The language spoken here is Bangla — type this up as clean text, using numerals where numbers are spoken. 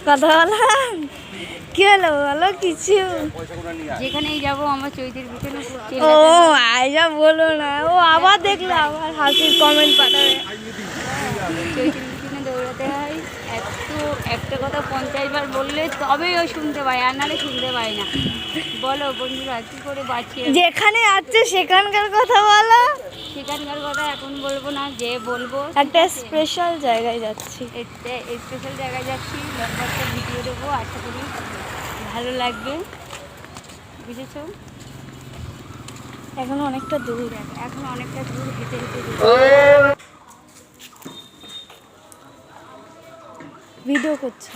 কথা হলো কি হলো বলো কিছু। যেখানেই যাবো আমার চৈতির পিছনে ও আয়জা বলো না, ও আবার দেখলো আবার হাসির কমেন্ট পাঠাবে। চৈতির পিছনে দৌড়াতে হয়। একটা কথা 50 বার বললে তবেই ও শুনতে পায়, আর নাহলে শুনতে পায় না। বলো বন্ধুরা কী করে বাঁচিয়ে। যেখানে আছে সেখানকার কথা বলো। সেখানকার কথা এখন বলবো না, যে বলবো একটা স্পেশাল জায়গায় যাচ্ছি। স্পেশাল জায়গায় যাচ্ছি, লম্বা একটা ভিডিও দেবো, আশা করি ভালো লাগবে, বুঝেছো? এখনো অনেকটা দূর হেঁটে হেঁটে ভিডিও করছি।